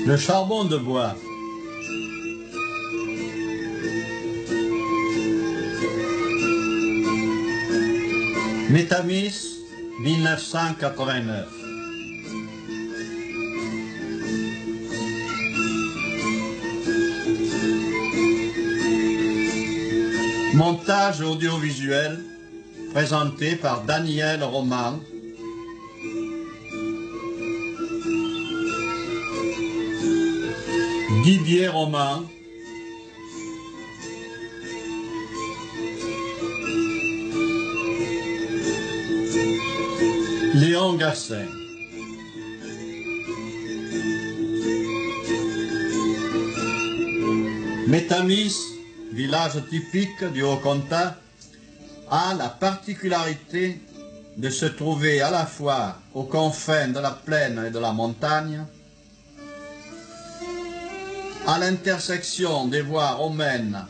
Le charbon de bois. Métamis, 1989. Montage audiovisuel présenté par Daniel Roman. Didier Roman. Léon Gassin. Métamis, village typique du Haut-Comtat, a la particularité de se trouver à la fois aux confins de la plaine et de la montagne, à l'intersection des voies romaines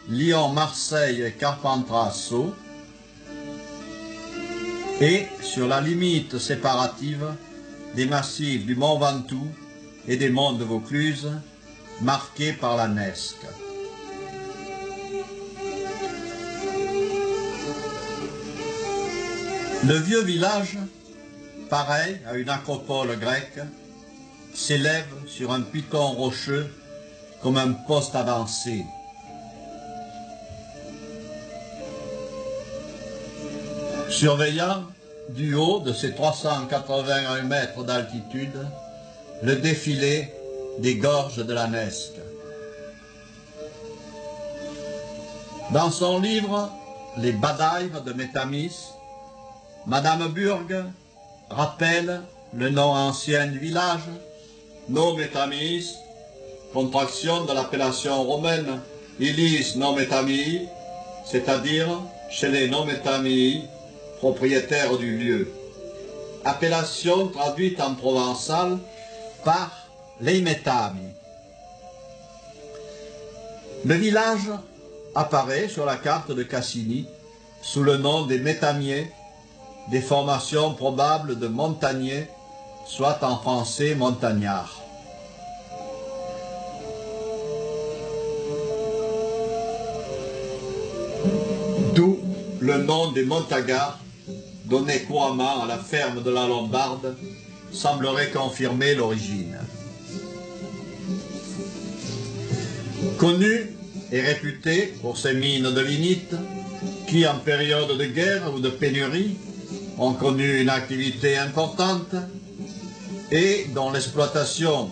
Lyon-Marseille et Carpentras-Sceaux, et sur la limite séparative des massifs du Mont Ventoux et des monts de Vaucluse, marqués par la Nesque. Le vieux village, pareil à une acropole grecque, s'élève sur un piton rocheux comme un poste avancé. Surveillant du haut de ses 381 mètres d'altitude le défilé des gorges de la Nesque. Dans son livre « Les badailles de Métamis », Madame Burg rappelle le nom ancien du village, nom Métamis, contraction de l'appellation romaine Ilis Nométamii, c'est-à-dire chez les Nométamii, propriétaires du lieu. Appellation traduite en provençal par les Métami. Le village apparaît sur la carte de Cassini sous le nom des Métamiers, des formations probables de montagnais, soit en français montagnards. D'où le nom des Montagars, donné couramment à la ferme de la Lombarde, semblerait confirmer l'origine. Connu et réputé pour ses mines de lignite, qui en période de guerre ou de pénurie ont connu une activité importante et dont l'exploitation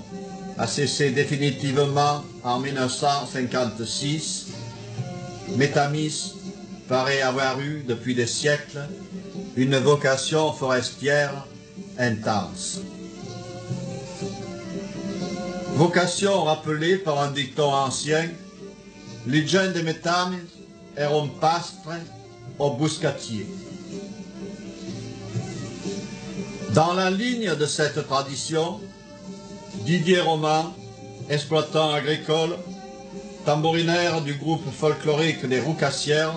a cessé définitivement en 1956, Métamis paraît avoir eu depuis des siècles une vocation forestière intense. Vocation rappelée par un dicton ancien, Liggen de Métamis erum pastre obuscatier. Dans la ligne de cette tradition, Didier Roman, exploitant agricole, tambourinaire du groupe folklorique des Roucassières,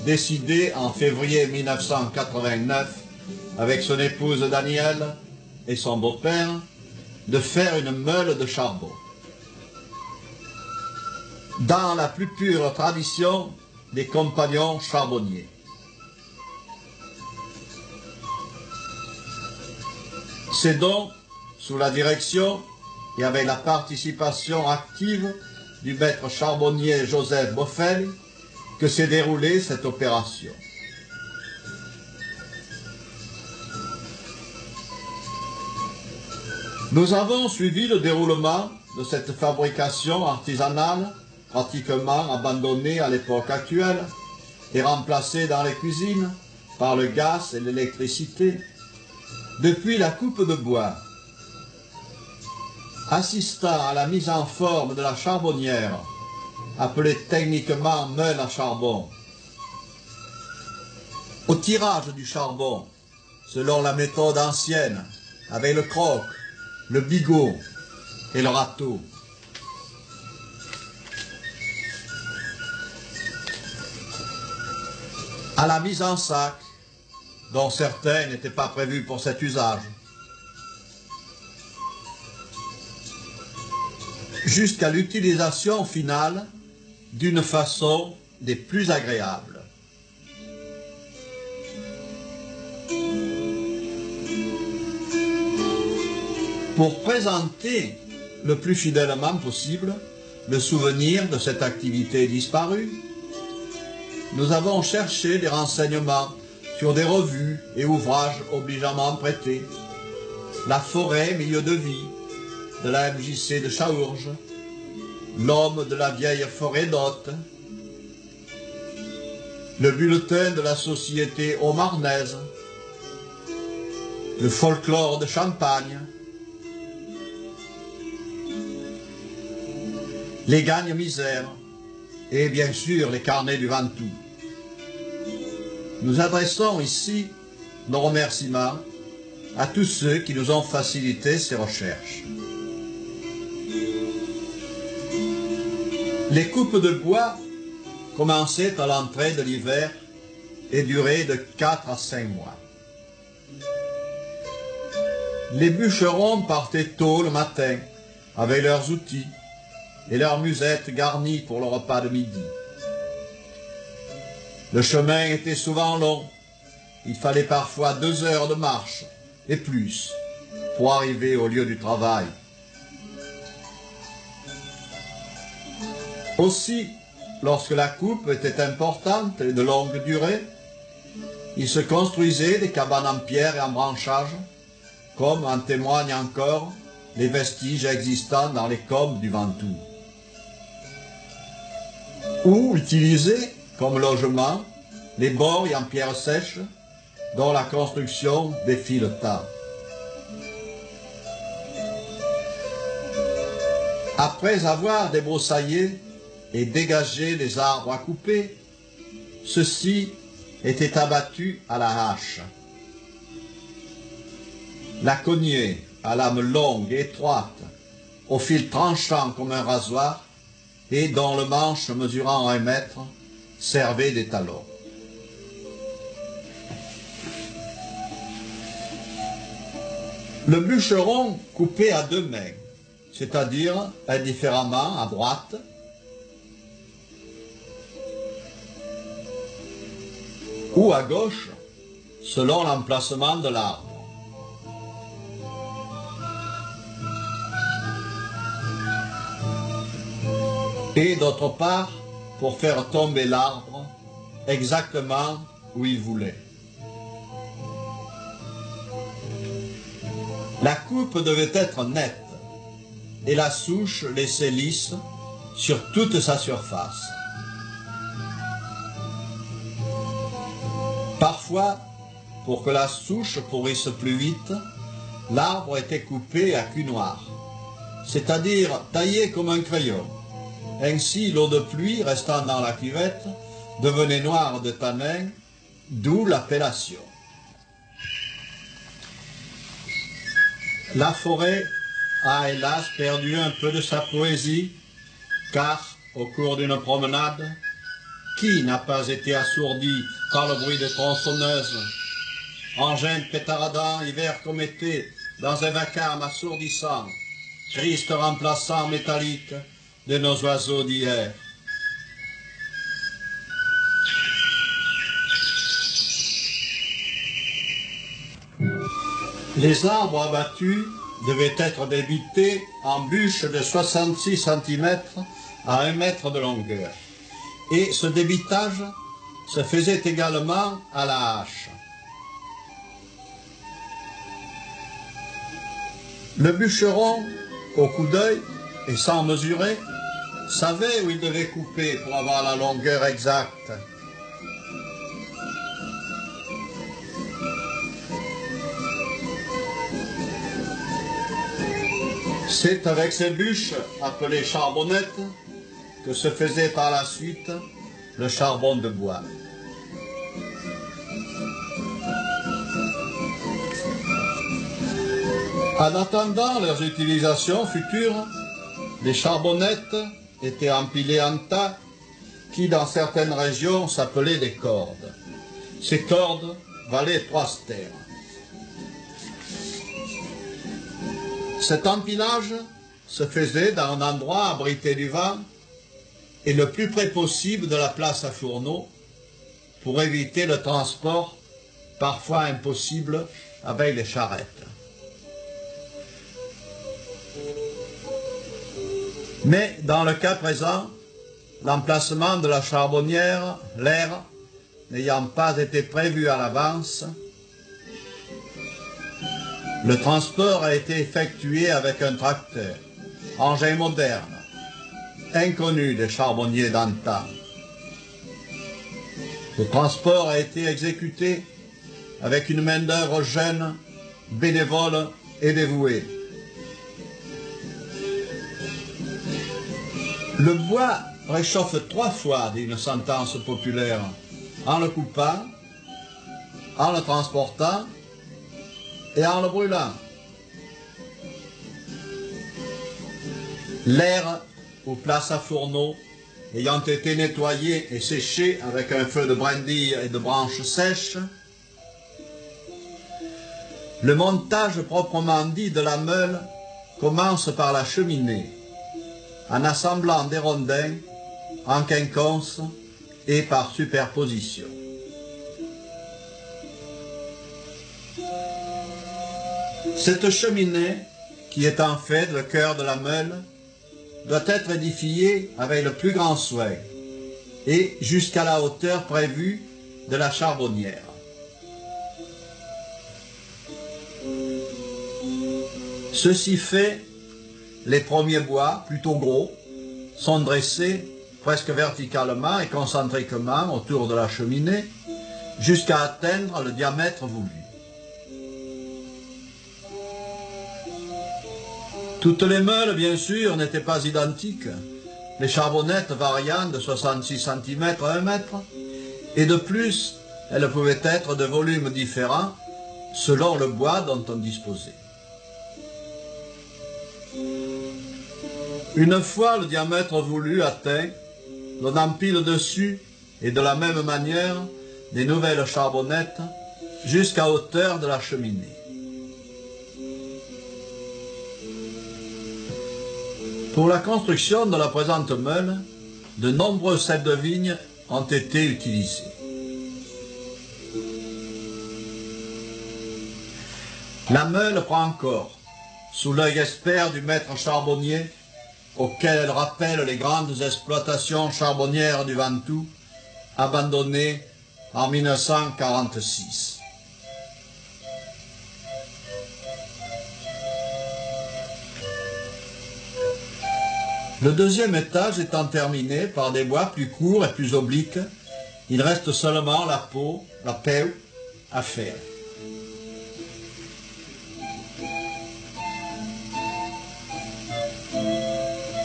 décidé en février 1989 avec son épouse Danielle et son beau-père de faire une meule de charbon. Dans la plus pure tradition des compagnons charbonniers. C'est donc sous la direction et avec la participation active du maître charbonnier Joseph Boffel que s'est déroulée cette opération. Nous avons suivi le déroulement de cette fabrication artisanale pratiquement abandonnée à l'époque actuelle et remplacée dans les cuisines par le gaz et l'électricité, depuis la coupe de bois, assistant à la mise en forme de la charbonnière, appelée techniquement meule à charbon, au tirage du charbon selon la méthode ancienne, avec le croc, le bigot et le râteau. À la mise en sac, dont certains n'étaient pas prévus pour cet usage, jusqu'à l'utilisation finale d'une façon des plus agréables. Pour présenter le plus fidèlement possible le souvenir de cette activité disparue, nous avons cherché des renseignements sur des revues et ouvrages obligeamment prêtés. La forêt, milieu de vie, de la MJC de Chaourges, l'homme de la vieille forêt d'Hôte, le bulletin de la société Aumarnaise, le folklore de Champagne, les gagnes-misères et bien sûr les carnets du Ventoux. Nous adressons ici nos remerciements à tous ceux qui nous ont facilité ces recherches. Les coupes de bois commençaient à l'entrée de l'hiver et duraient de 4 à 5 mois. Les bûcherons partaient tôt le matin avec leurs outils et leurs musettes garnies pour le repas de midi. Le chemin était souvent long, il fallait parfois 2 heures de marche et plus pour arriver au lieu du travail. Aussi, lorsque la coupe était importante et de longue durée, il se construisait des cabanes en pierre et en branchage, comme en témoignent encore les vestiges existants dans les combes du Ventoux, ou utiliser comme logement les bords en pierre sèche dont la construction défie le temps. Après avoir débroussaillé et dégagé les arbres à couper, ceux-ci étaient abattus à la hache. La cognée à lame longue et étroite, au fil tranchant comme un rasoir, et dont le manche mesurant 1 mètre servait d'étalon. Le bûcheron coupait à 2 mains, c'est-à-dire indifféremment à droite ou à gauche, selon l'emplacement de l'arbre. Et d'autre part, pour faire tomber l'arbre exactement où il voulait. La coupe devait être nette et la souche laissée lisse sur toute sa surface. Parfois, pour que la souche pourrisse plus vite, l'arbre était coupé à cul noir, c'est-à-dire taillé comme un crayon. Ainsi, l'eau de pluie restant dans la cuvette devenait noire de tanin, d'où l'appellation. La forêt a hélas perdu un peu de sa poésie, car au cours d'une promenade, qui n'a pas été assourdi par le bruit des tronçonneuses, engins pétaradants, hiver comme été, dans un vacarme assourdissant, triste remplaçant métallique de nos oiseaux d'hier. Les arbres abattus devaient être débités en bûches de 66 cm à 1 mètre de longueur. Et ce débitage se faisait également à la hache. Le bûcheron, au coup d'œil et sans mesurer, savait où il devait couper pour avoir la longueur exacte. C'est avec ces bûches, appelées charbonnettes, que se faisait par la suite le charbon de bois. En attendant leurs utilisations futures, les charbonnettes étaient empilées en tas qui, dans certaines régions, s'appelaient des cordes. Ces cordes valaient 3 stères. Cet empilage se faisait dans un endroit abrité du vent et le plus près possible de la place à fourneau pour éviter le transport, parfois impossible, avec les charrettes. Mais dans le cas présent, l'emplacement de la charbonnière, l'air, n'ayant pas été prévu à l'avance, le transport a été effectué avec un tracteur, engin moderne, inconnu des charbonniers d'antan. Le transport a été exécuté avec une main-d'œuvre jeune, bénévole et dévouée. Le bois réchauffe 3 fois, dit une sentence populaire, en le coupant, en le transportant et en le brûlant. L'air ou place à fourneau ayant été nettoyé et séché avec un feu de brindilles et de branches sèches, le montage proprement dit de la meule commence par la cheminée, en assemblant des rondins, en quinconce et par superposition. Cette cheminée, qui est en fait le cœur de la meule, doit être édifiée avec le plus grand soin et jusqu'à la hauteur prévue de la charbonnière. Ceci fait, les premiers bois, plutôt gros, sont dressés presque verticalement et concentriquement autour de la cheminée jusqu'à atteindre le diamètre voulu. Toutes les meules, bien sûr, n'étaient pas identiques, les charbonnettes variant de 66 cm à 1 mètre, et de plus, elles pouvaient être de volumes différents selon le bois dont on disposait. Une fois le diamètre voulu atteint, l'on empile dessus, et de la même manière, des nouvelles charbonnettes jusqu'à hauteur de la cheminée. Pour la construction de la présente meule, de nombreux sets de vigne ont été utilisés. La meule prend corps, sous l'œil expert du maître charbonnier, auquel elle rappelle les grandes exploitations charbonnières du Ventoux, abandonnées en 1946. Le deuxième étage étant terminé par des bois plus courts et plus obliques, il reste seulement la peau, la pèu, à faire.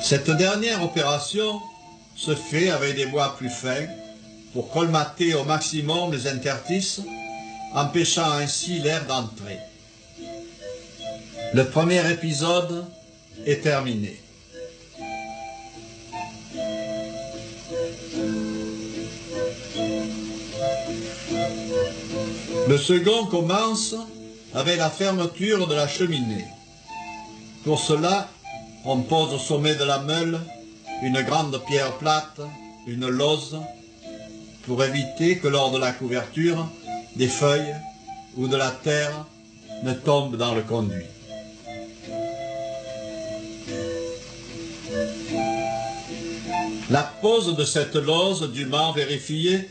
Cette dernière opération se fait avec des bois plus fins pour colmater au maximum les interstices, empêchant ainsi l'air d'entrer. Le premier épisode est terminé. Le second commence avec la fermeture de la cheminée. Pour cela, on pose au sommet de la meule une grande pierre plate, une lose, pour éviter que lors de la couverture, des feuilles ou de la terre ne tombent dans le conduit. La pose de cette lose dûment vérifiée,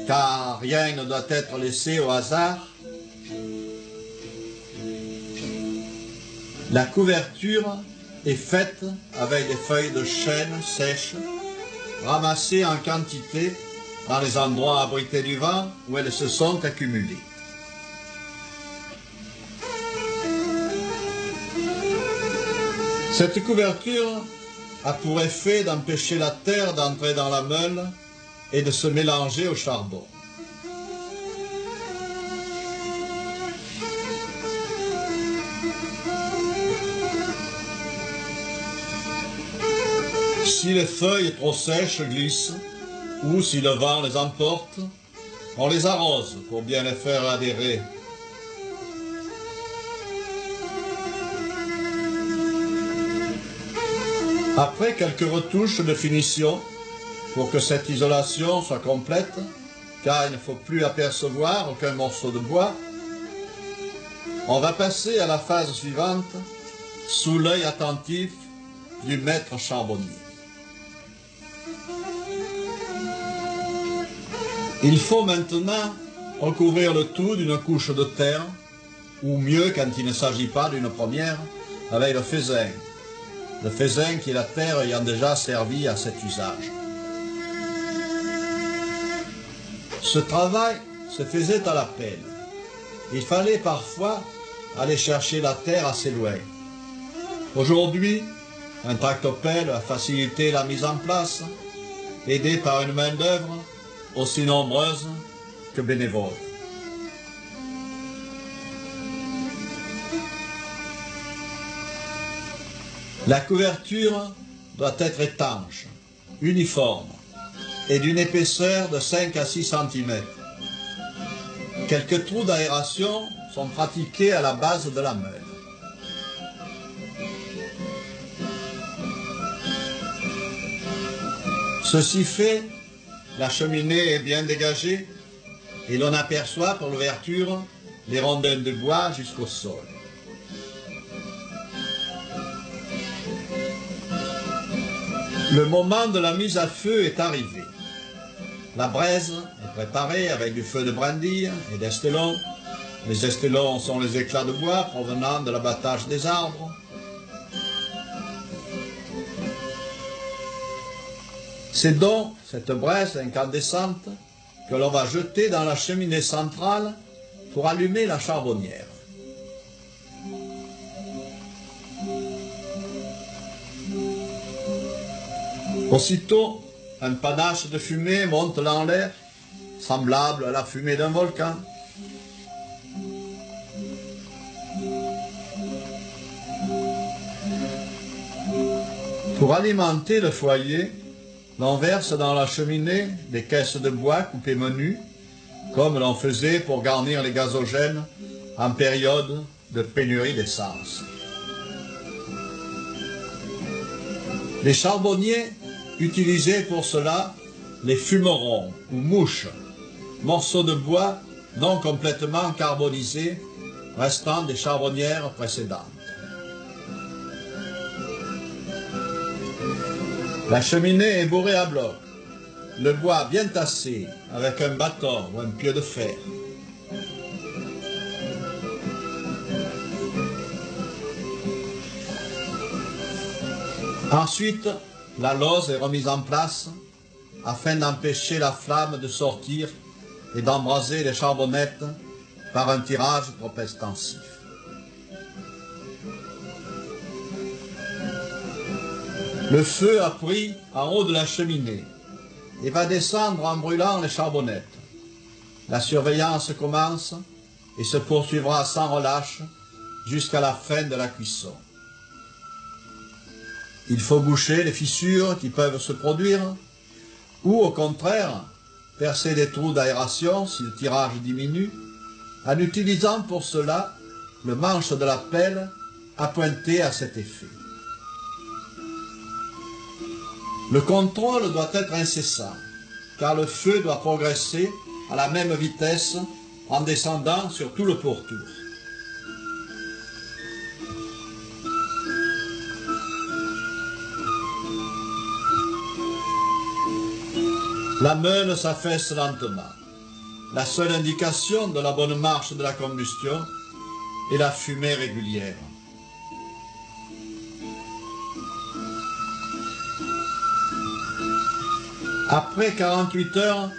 car rien ne doit être laissé au hasard, la couverture est faite avec des feuilles de chêne sèches, ramassées en quantité dans les endroits abrités du vent où elles se sont accumulées. Cette couverture a pour effet d'empêcher la terre d'entrer dans la meule et de se mélanger au charbon. si les feuilles trop sèches glissent, ou si le vent les emporte, on les arrose pour bien les faire adhérer. Après quelques retouches de finition, pour que cette isolation soit complète, car il ne faut plus apercevoir aucun morceau de bois, on va passer à la phase suivante, sous l'œil attentif du maître charbonnier. Il faut maintenant recouvrir le tout d'une couche de terre, ou mieux quand il ne s'agit pas d'une première, avec le faisain. Le faisain qui est la terre ayant déjà servi à cet usage. Ce travail se faisait à la pelle. Il fallait parfois aller chercher la terre assez loin. Aujourd'hui, un tractopelle a facilité la mise en place, aidé par une main-d'œuvre aussi nombreuse que bénévole. La couverture doit être étanche, uniforme et d'une épaisseur de 5 à 6 cm. Quelques trous d'aération sont pratiqués à la base de la meule. Ceci fait, la cheminée est bien dégagée et l'on aperçoit pour l'ouverture les rondelles de bois jusqu'au sol. Le moment de la mise à feu est arrivé. La braise est préparée avec du feu de brindille et d'estelons. Les estelons sont les éclats de bois provenant de l'abattage des arbres. C'est donc cette braise incandescente que l'on va jeter dans la cheminée centrale pour allumer la charbonnière. Aussitôt, un panache de fumée monte dans l'air, semblable à la fumée d'un volcan. Pour alimenter le foyer, l'on verse dans la cheminée des caisses de bois coupées menus, comme l'on faisait pour garnir les gazogènes en période de pénurie d'essence. Les charbonniers utilisaient pour cela les fumerons ou mouches, morceaux de bois non complètement carbonisés, restant des charbonnières précédentes. La cheminée est bourrée à bloc, le bois bien tassé avec un bâton ou un pieu de fer. Ensuite, la lose est remise en place afin d'empêcher la flamme de sortir et d'embraser les charbonnettes par un tirage trop extensif. Le feu a pris en haut de la cheminée et va descendre en brûlant les charbonnettes. La surveillance commence et se poursuivra sans relâche jusqu'à la fin de la cuisson. Il faut boucher les fissures qui peuvent se produire ou au contraire percer des trous d'aération si le tirage diminue en utilisant pour cela le manche de la pelle appointé à cet effet. Le contrôle doit être incessant, car le feu doit progresser à la même vitesse en descendant sur tout le pourtour. La meule s'affaisse lentement. La seule indication de la bonne marche de la combustion est la fumée régulière. Après 48 heures,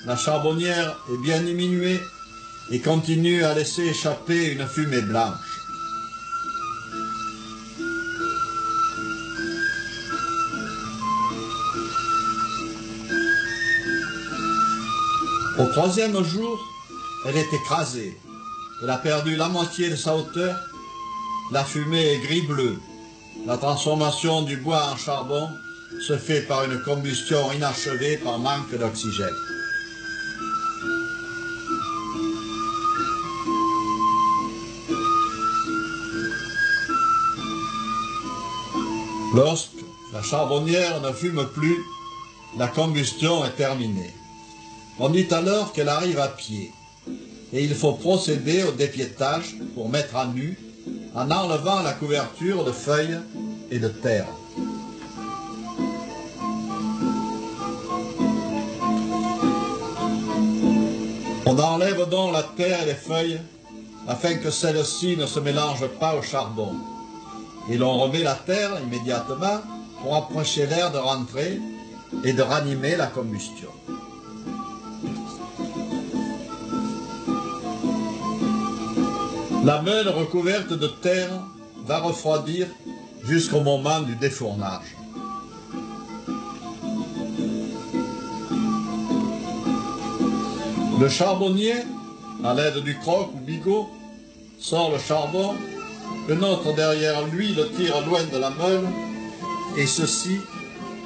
la charbonnière est bien diminuée et continue à laisser échapper une fumée blanche. Au troisième jour, elle est écrasée. Elle a perdu la moitié de sa hauteur. La fumée est gris-bleu. La transformation du bois en charbon se fait par une combustion inachevée par manque d'oxygène. Lorsque la charbonnière ne fume plus, la combustion est terminée. On dit alors qu'elle arrive à pied, et il faut procéder au dépiétage pour mettre à nu, en enlevant la couverture de feuilles et de terre. On enlève donc la terre et les feuilles, afin que celles-ci ne se mélangent pas au charbon. Et l'on remet la terre immédiatement pour empêcher l'air de rentrer et de ranimer la combustion. La meule recouverte de terre va refroidir jusqu'au moment du défournage. Le charbonnier, à l'aide du croc ou bigot, sort le charbon. Un autre derrière lui le tire loin de la meule, et ceci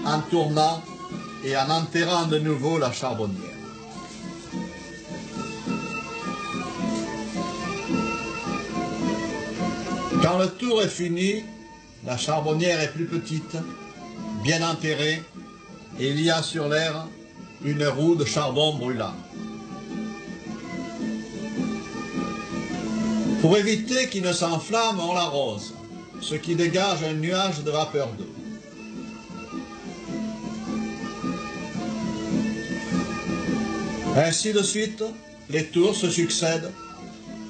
en tournant et en enterrant de nouveau la charbonnière. Quand le tour est fini, la charbonnière est plus petite, bien enterrée, et il y a sur l'air une roue de charbon brûlant. Pour éviter qu'il ne s'enflamme, on l'arrose, ce qui dégage un nuage de vapeur d'eau. Ainsi de suite, les tours se succèdent.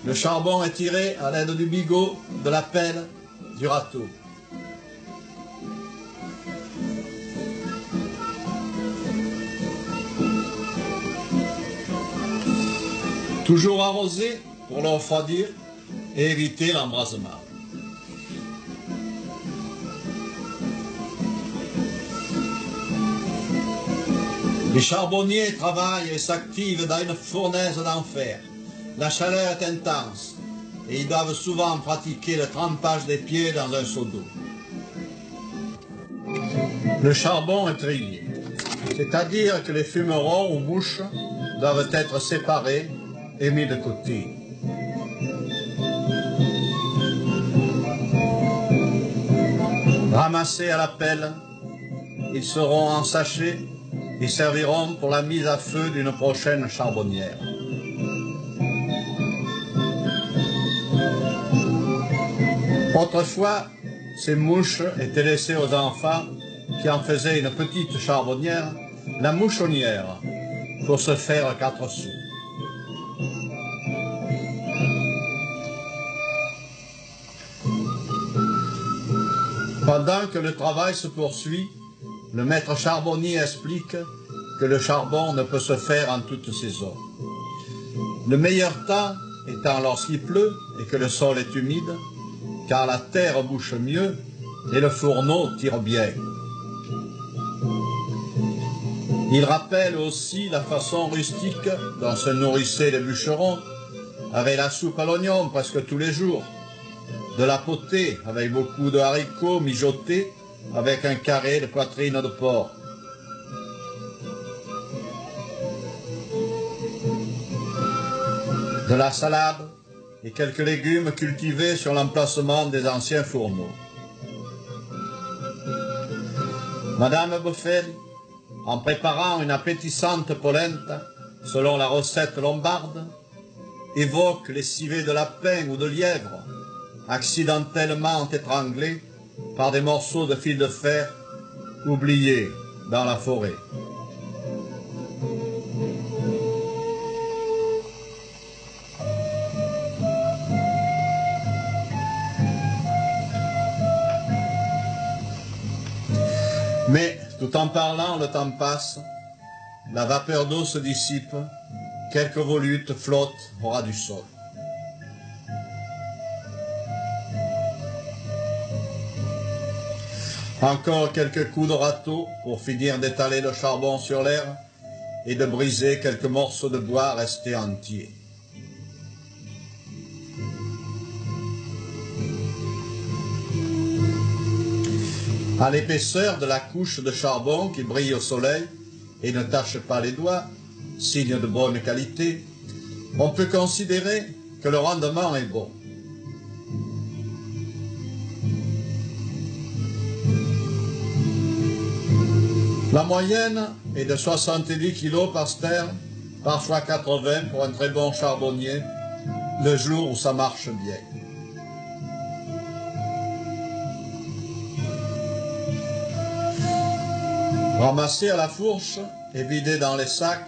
Le charbon est tiré à l'aide du bigot, de la pelle, du râteau. Toujours arrosé pour le refroidir et éviter l'embrasement. Les charbonniers travaillent et s'activent dans une fournaise d'enfer. La chaleur est intense et ils doivent souvent pratiquer le trempage des pieds dans un seau d'eau. Le charbon est trié, c'est-à-dire que les fumerons ou mouches doivent être séparés et mis de côté. Ramassés à la pelle, ils seront en sachets et serviront pour la mise à feu d'une prochaine charbonnière. Autrefois, ces mouches étaient laissées aux enfants qui en faisaient une petite charbonnière, la mouchonnière, pour se faire 4 sous. Pendant que le travail se poursuit, le maître charbonnier explique que le charbon ne peut se faire en toute saison. Le meilleur temps étant lorsqu'il pleut et que le sol est humide, car la terre bouche mieux et le fourneau tire bien. Il rappelle aussi la façon rustique dont se nourrissaient les bûcherons, avec la soupe à l'oignon presque tous les jours, de la potée avec beaucoup de haricots mijotés avec un carré de poitrine de porc. De la salade et quelques légumes cultivés sur l'emplacement des anciens fourneaux. Madame Boffel, en préparant une appétissante polenta, selon la recette lombarde, évoque les civets de lapin ou de lièvre, accidentellement étranglés par des morceaux de fil de fer oubliés dans la forêt. Mais, tout en parlant, le temps passe, la vapeur d'eau se dissipe, quelques volutes flottent au ras du sol. Encore quelques coups de râteau pour finir d'étaler le charbon sur l'air et de briser quelques morceaux de bois restés entiers. À l'épaisseur de la couche de charbon qui brille au soleil et ne tache pas les doigts, signe de bonne qualité, on peut considérer que le rendement est bon. La moyenne est de 70 kg par stère, parfois 80 pour un très bon charbonnier, le jour où ça marche bien. Ramassé à la fourche et vidé dans les sacs,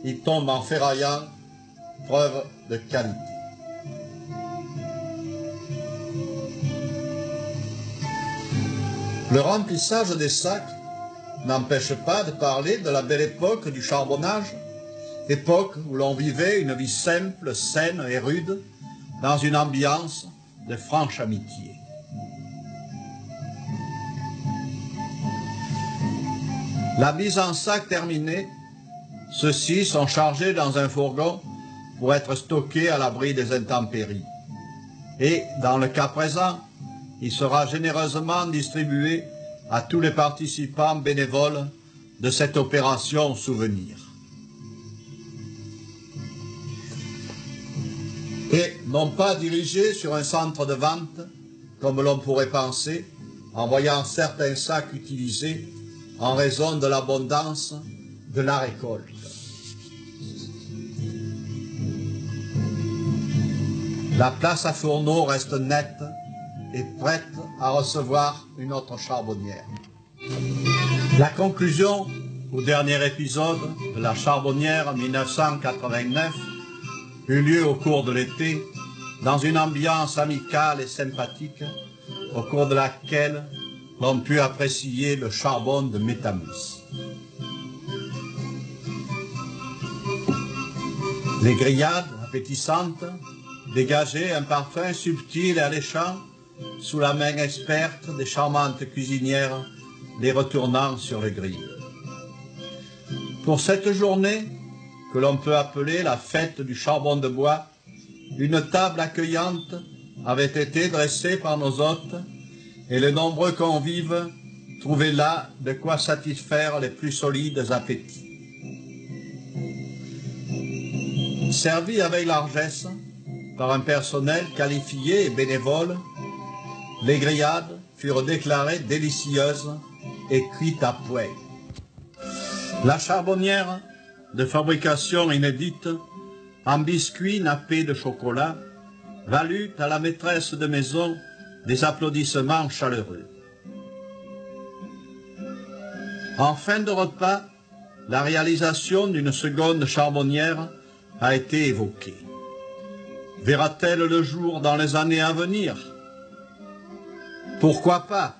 il tombe en ferraillant, preuve de qualité. Le remplissage des sacs n'empêche pas de parler de la belle époque du charbonnage, époque où l'on vivait une vie simple, saine et rude, dans une ambiance de franche amitié. La mise en sac terminée, ceux-ci sont chargés dans un fourgon pour être stockés à l'abri des intempéries. Et, dans le cas présent, il sera généreusement distribué à tous les participants bénévoles de cette opération souvenir. Et non pas dirigé sur un centre de vente, comme l'on pourrait penser, en voyant certains sacs utilisés en raison de l'abondance de la récolte. La place à fourneau reste nette et prête à recevoir une autre charbonnière. La conclusion au dernier épisode de la charbonnière 1989 eut lieu au cours de l'été, dans une ambiance amicale et sympathique, au cours de laquelle l'on put apprécier le charbon de Métamus. Les grillades appétissantes dégageaient un parfum subtil et alléchant sous la main experte des charmantes cuisinières les retournant sur le grill. Pour cette journée, que l'on peut appeler la fête du charbon de bois, une table accueillante avait été dressée par nos hôtes et les nombreux convives trouvaient là de quoi satisfaire les plus solides appétits. Servis avec largesse par un personnel qualifié et bénévole, les grillades furent déclarées délicieuses et cuites à point. La charbonnière, de fabrication inédite, en biscuits nappés de chocolat, valut à la maîtresse de maison des applaudissements chaleureux. En fin de repas, la réalisation d'une seconde charbonnière a été évoquée. Verra-t-elle le jour dans les années à venir? Pourquoi pas?